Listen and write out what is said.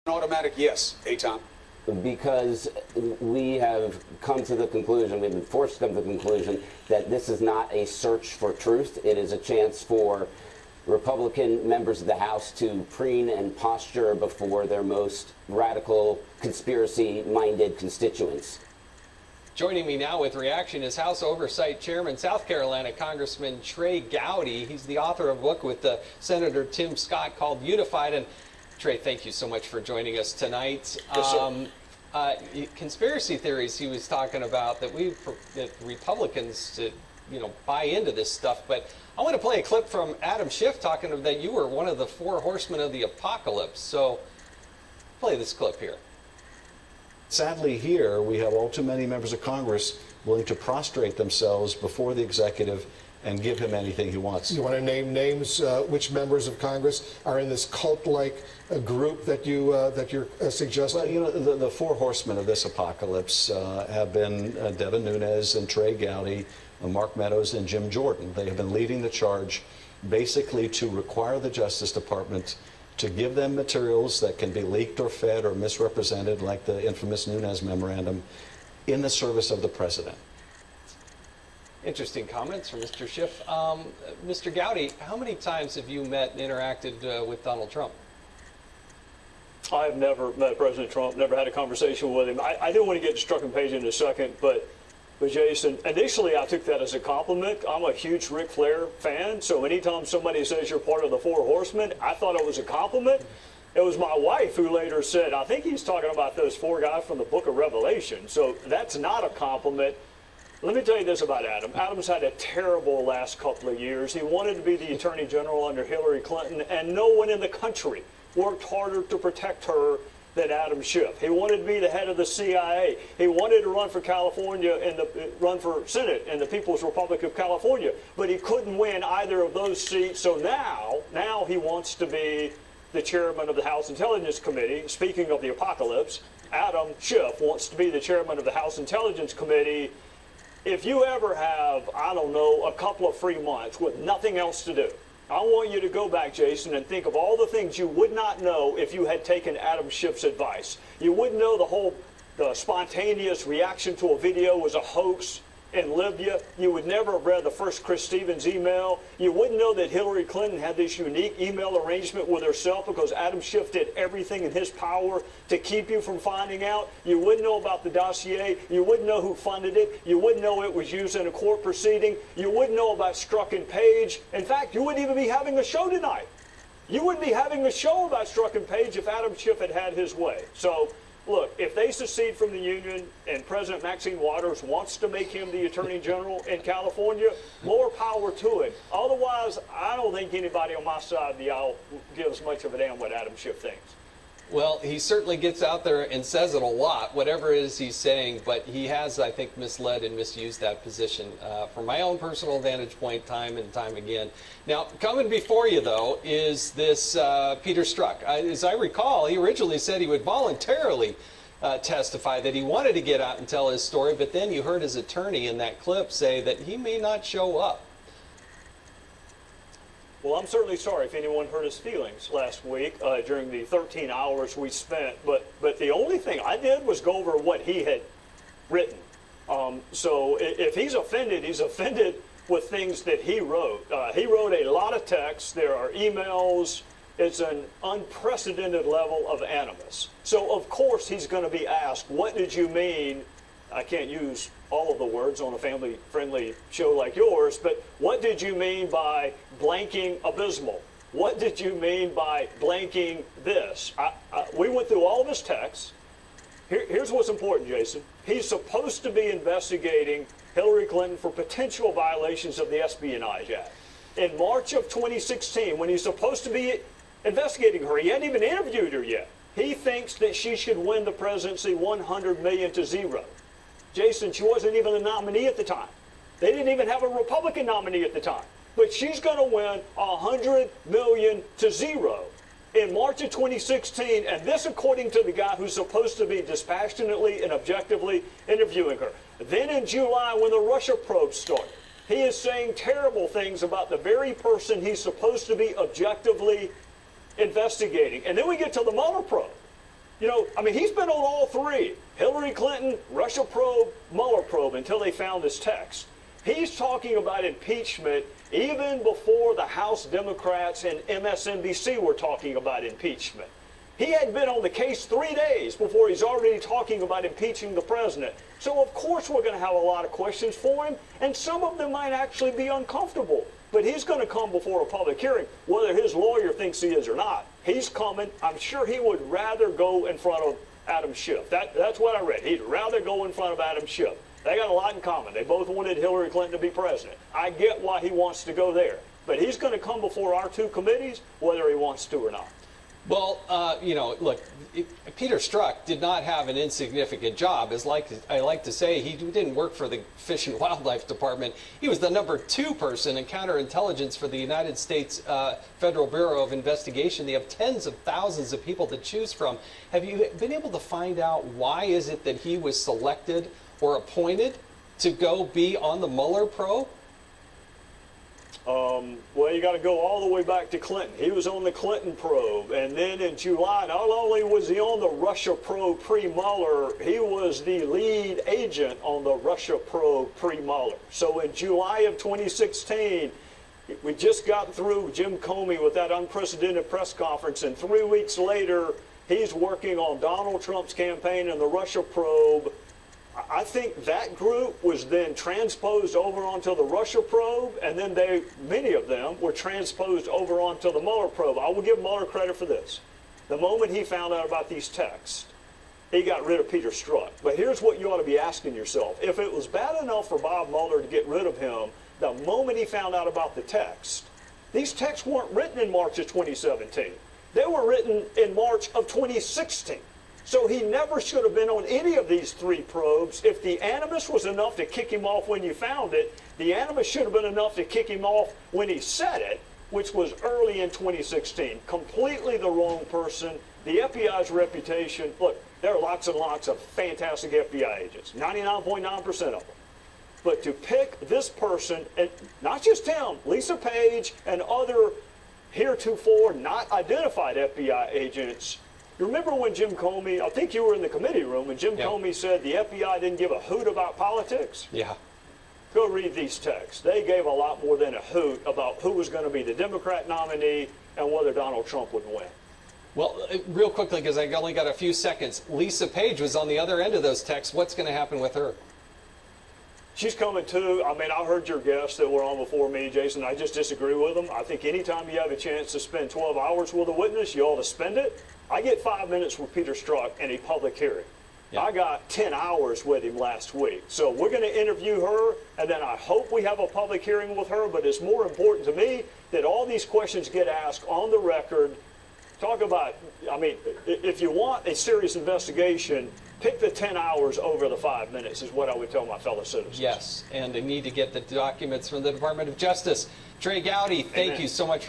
Automatic yes. Tom. Because we have come to the conclusion, we've been forced to come to the conclusion that this is not a search for truth. It is a chance for Republican members of the House to preen and posture before their most radical, conspiracy-minded constituents. Joining me now with reaction is House Oversight Chairman, South Carolina Congressman Trey Gowdy. He's the author of a book with Senator Tim Scott called Unified. And Trey, thank you so much for joining us tonight. Yes, Conspiracy theories he was talking about that Republicans buy into this stuff. But I want to play a clip from Adam Schiff talking that you were one of the four horsemen of the apocalypse. So play this clip here. Sadly, here we have all too many members of Congress willing to prostrate themselves before the executive and give him anything he wants. You want to name names? Which members of Congress are in this cult-like group that you're suggesting? Well, you know, the four horsemen of this apocalypse have been Devin Nunes and Trey Gowdy, Mark Meadows, and Jim Jordan. They have been leading the charge, basically to require the Justice Department to give them materials that can be leaked or fed or misrepresented, like the infamous Nunes memorandum, in the service of the president. Interesting comments from Mr. Schiff. Mr. Gowdy, how many times have you met and interacted with Donald Trump? I've never met President Trump, never had a conversation with him. I do want to get to Struck and Page in a second, but Jason, initially I took that as a compliment. I'm a huge Ric Flair fan, so anytime somebody says you're part of the Four Horsemen, I thought it was a compliment. It was my wife who later said, I think he's talking about those four guys from the book of Revelation. So that's not a compliment. Let me tell you this about Adam. Adam's had a terrible last couple of years. He wanted to be the Attorney General under Hillary Clinton, and no one in the country worked harder to protect her than Adam Schiff. He wanted to be the head of the CIA. He wanted to run for California and run for Senate in the People's Republic of California, but he couldn't win either of those seats. So now he wants to be the chairman of the House Intelligence Committee. Speaking of the apocalypse, Adam Schiff wants to be the chairman of the House Intelligence Committee. If you ever have, I don't know, a couple of free months with nothing else to do, I want you to go back, Jason, and think of all the things you would not know if you had taken Adam Schiff's advice. You wouldn't know the spontaneous reaction to a video was a hoax in Libya. You would never have read the first Chris Stevens email. You wouldn't know that Hillary Clinton had this unique email arrangement with herself because Adam Schiff did everything in his power to keep you from finding out. You wouldn't know about the dossier. You wouldn't know who funded it. You wouldn't know it was used in a court proceeding. You wouldn't know about Struck and Page. In fact, you wouldn't even be having a show tonight. You wouldn't be having a show about Struck and Page if Adam Schiff had his way. So, look, if they secede from the Union and President Maxine Waters wants to make him the Attorney General in California, more power to it. Otherwise, I don't think anybody on my side of the aisle gives much of a damn what Adam Schiff thinks. Well, he certainly gets out there and says it a lot, whatever it is he's saying, but he has, I think, misled and misused that position from my own personal vantage point time and time again. Now, coming before you, though, is this Peter Strzok. As I recall, he originally said he would voluntarily testify, that he wanted to get out and tell his story, but then you heard his attorney in that clip say that he may not show up. Well, I'm certainly sorry if anyone hurt his feelings last week during the 13 hours we spent. But the only thing I did was go over what he had written. So if he's offended with things that he wrote. He wrote a lot of texts. There are emails. It's an unprecedented level of animus. So, of course, he's going to be asked, what did you mean? I can't use all of the words on a family-friendly show like yours, but what did you mean by blanking abysmal? What did you mean by blanking this? We went through all of his texts. Here's what's important, Jason. He's supposed to be investigating Hillary Clinton for potential violations of the Espionage Act. In March of 2016, when he's supposed to be investigating her, he hadn't even interviewed her yet. He thinks that she should win the presidency 100 million to 0. Jason, she wasn't even a nominee at the time. They didn't even have a Republican nominee at the time. But she's going to win 100 million to 0 in March of 2016, and this according to the guy who's supposed to be dispassionately and objectively interviewing her. Then in July, when the Russia probe started, he is saying terrible things about the very person he's supposed to be objectively investigating. And then we get to the Mueller probe. You know, I mean, he's been on all three. Hillary Clinton, Russia probe, Mueller probe, until they found this text. He's talking about impeachment even before the House Democrats and MSNBC were talking about impeachment. He had been on the case 3 days before he's already talking about impeaching the president. So, of course, we're going to have a lot of questions for him, and some of them might actually be uncomfortable. But he's going to come before a public hearing, whether his lawyer thinks he is or not. He's coming. I'm sure he would rather go in front of Adam Schiff. That's what I read. He'd rather go in front of Adam Schiff. They got a lot in common. They both wanted Hillary Clinton to be president. I get why he wants to go there. But he's going to come before our two committees, whether he wants to or not. Well, you know, look, Peter Strzok did not have an insignificant job. As I like to say, he didn't work for the Fish and Wildlife Department. He was the #2 person in counterintelligence for the United States Federal Bureau of Investigation. They have tens of thousands of people to choose from. Have you been able to find out why is it that he was selected or appointed to go be on the Mueller probe? Well, you got to go all the way back to Clinton. He was on the Clinton probe, and then in July, not only was he on the Russia probe pre-Mueller, he was the lead agent on the Russia probe pre-Mueller. So in July of 2016, we just got through Jim Comey with that unprecedented press conference, and 3 weeks later, he's working on Donald Trump's campaign and the Russia probe. I think that group was then transposed over onto the Russia probe, and then many of them were transposed over onto the Mueller probe. I will give Mueller credit for this. The moment he found out about these texts, he got rid of Peter Strzok. But here's what you ought to be asking yourself. If it was bad enough for Bob Mueller to get rid of him, the moment he found out about the text, these texts weren't written in March of 2017. They were written in March of 2016. So he never should have been on any of these three probes. If the animus was enough to kick him off when you found it, the animus should have been enough to kick him off when he said it, which was early in 2016. Completely the wrong person. The FBI's reputation, look, there are lots and lots of fantastic FBI agents, 99.9% of them. But to pick this person, and not just him, Lisa Page and other heretofore not identified FBI agents. You remember when Jim Comey, I think you were in the committee room, when Jim Comey said the FBI didn't give a hoot about politics? Yeah. Go read these texts. They gave a lot more than a hoot about who was going to be the Democrat nominee and whether Donald Trump would win. Well, real quickly, because I only got a few seconds, Lisa Page was on the other end of those texts. What's going to happen with her? She's coming too. I mean, I heard your guests that were on before me, Jason. I just disagree with them. I think anytime you have a chance to spend 12 hours with a witness, you ought to spend it. I get 5 minutes with Peter Strzok in a public hearing. Yeah. I got 10 hours with him last week. So we're going to interview her, and then I hope we have a public hearing with her. But it's more important to me that all these questions get asked on the record. Talk about, I mean, if you want a serious investigation, pick the 10 hours over the 5 minutes is what I would tell my fellow citizens. Yes, and they need to get the documents from the Department of Justice. Trey Gowdy, thank you so much for